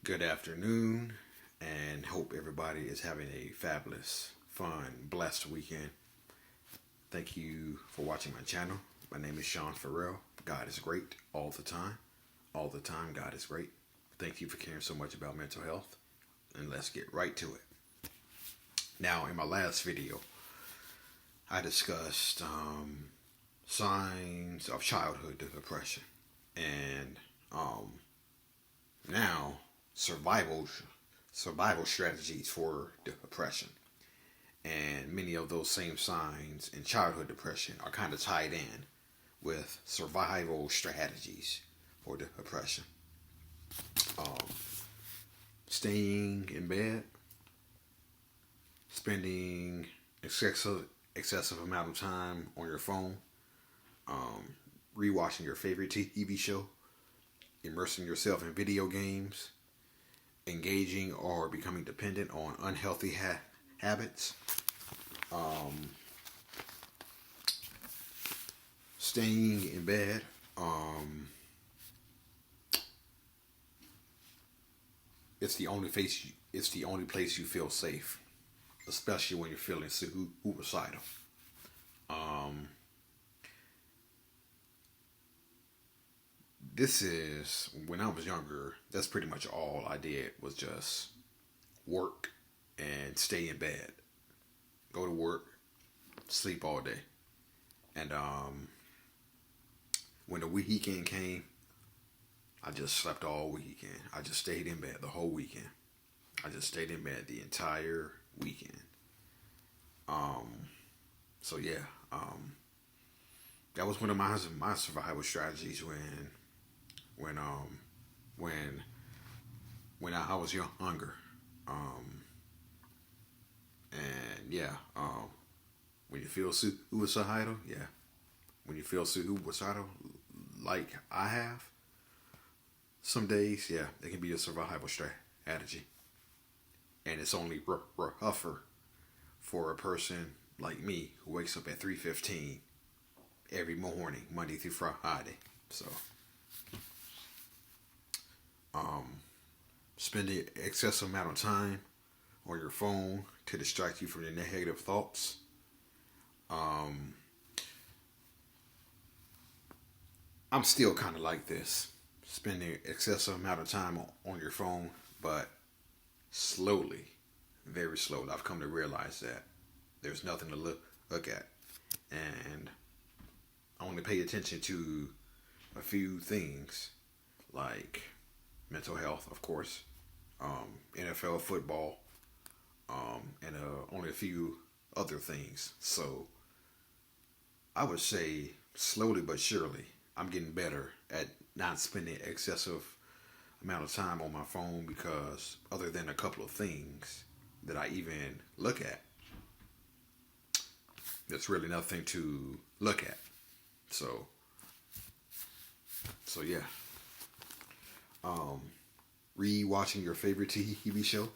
Good afternoon, and hope everybody is having a fabulous, fun, blessed weekend. Thank you for watching my channel. My name is Sean Farrell. God is great all the time. All the time, God is great. Thank you for caring so much about mental health, and let's get right to it. Now, in my last video, I discussed signs of childhood depression, and now survival survival strategies for depression. And many of those same signs in childhood depression are kind of tied in with survival strategies for depression. Um, Staying in bed, spending excessive amount of time on your phone, um, rewatching your favorite TV show, immersing yourself in video games, engaging or becoming dependent on unhealthy habits, um, staying in bed, it's the only place you feel safe, especially when you're feeling suicidal. Um, this is when I was younger. That's pretty much all I did was just work and stay in bed, go to work, sleep all day, and when the weekend came, I just slept all weekend. I just stayed in bed the whole weekend. I just stayed in bed the entire weekend. Um, so yeah, that was one of my survival strategies when um when I was younger. Um, and yeah, when you feel suicidal, yeah, when you feel suicidal, like I have, some days, yeah, it can be a survival strategy, and it's only rougher for a person like me who wakes up at 3:15 every morning, Monday through Friday. So, um, spending excessive amount of time on your phone to distract you from your negative thoughts. Um, I'm still kind of like this, spending excessive amount of time on your phone, but slowly, very slowly, I've come to realize that there's nothing to look at, and I only pay attention to a few things like mental health, of course, NFL football, and only a few other things. So I would say slowly but surely, I'm getting better at not spending excessive amount of time on my phone because other than a couple of things that I even look at, there's really nothing to look at. So yeah, um, re-watching your favorite TV show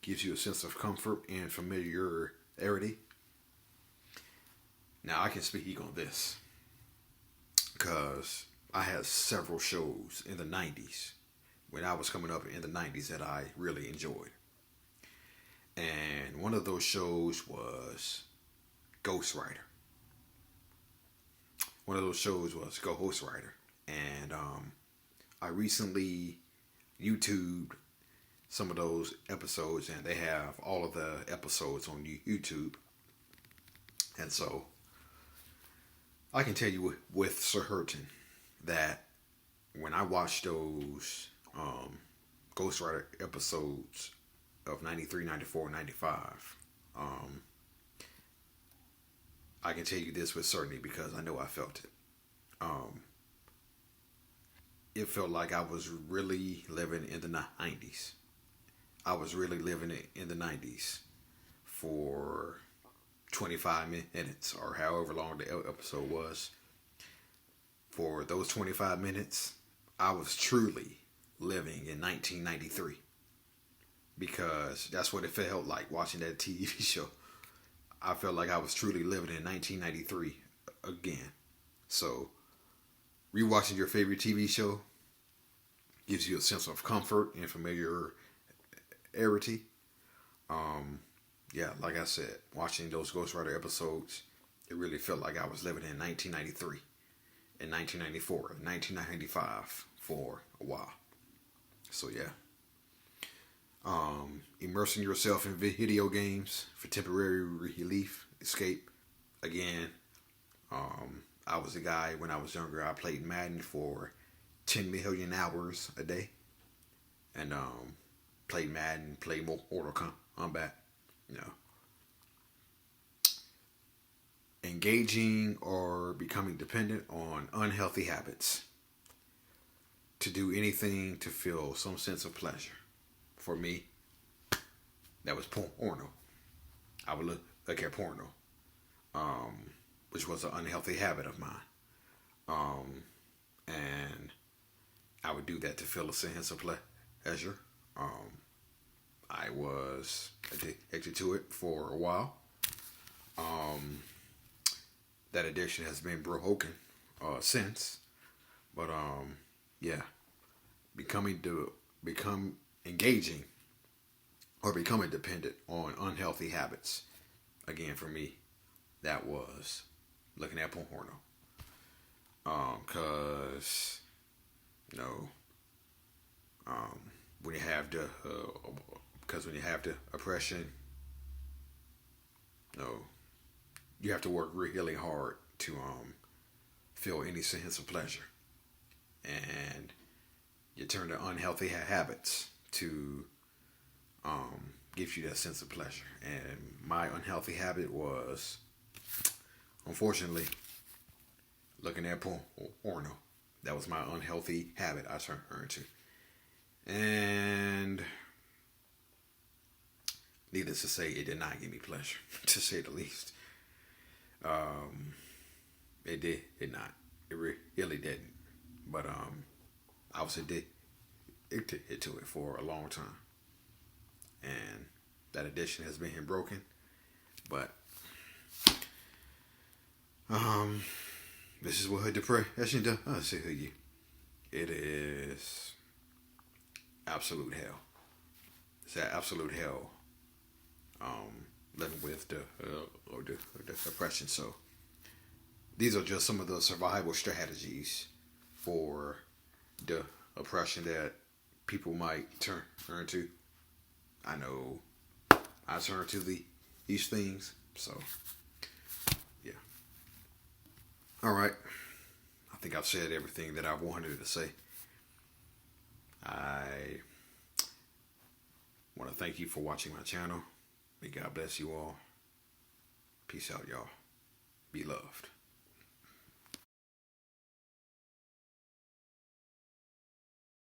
gives you a sense of comfort and familiarity. Now I can speak on this because I had several shows in the 90s when I was coming up in the 90s that I really enjoyed. And one of those shows was Ghost Rider. One of those shows was Ghost Rider. And I recently YouTubed some of those episodes, and they have all of the episodes on YouTube. And so I can tell you with certain that when I watched those Ghost Rider episodes of 93, 94, 95, I can tell you this with certainty because I know I felt it. Um, it felt like I was really living in the 90s. I was really living in the 90s for 25 minutes or however long the episode was. For those 25 minutes, I was truly living in 1993 because that's what it felt like watching that TV show. I felt like I was truly living in 1993 again. So, rewatching your favorite TV show gives you a sense of comfort and familiarity. Yeah, like I said, watching those Ghost Rider episodes, it really felt like I was living in 1993, in 1994, 1995 for a while. So yeah, immersing yourself in video games for temporary relief, escape. Again, I was a guy when I was younger. I played Madden for 10 million hours a day, and played Madden, played Mortal Kombat. You know, engaging or becoming dependent on unhealthy habits to do anything to feel some sense of pleasure. For me, that was porno. I would look at porno, which was an unhealthy habit of mine. And I would do that to feel a sense of pleasure. I was addicted to it for a while. That addiction has been broken since, but yeah, become engaging or becoming dependent on unhealthy habits. Again, for me, that was looking at porno. Cause you know, um, when you have the because when you have the oppression, you know, you have to work really hard to feel any sense of pleasure, and you turn to unhealthy habits to give you that sense of pleasure. And my unhealthy habit was, unfortunately, looking at porno. That was my unhealthy habit I turned to. And needless to say, it did not give me pleasure, to say the least. It not. It really didn't. But I was addicted to it for a long time. And that addiction has been broken. But this is what depression does to you. It is absolute hell. It's that absolute hell. Living with the depression. So these are just some of the survival strategies for the oppression that people might turn to. I know I turn to these things. So yeah. All right. I think I've said everything that I wanted to say. I want to thank you for watching my channel. May God bless you all. Peace out, y'all. Be loved.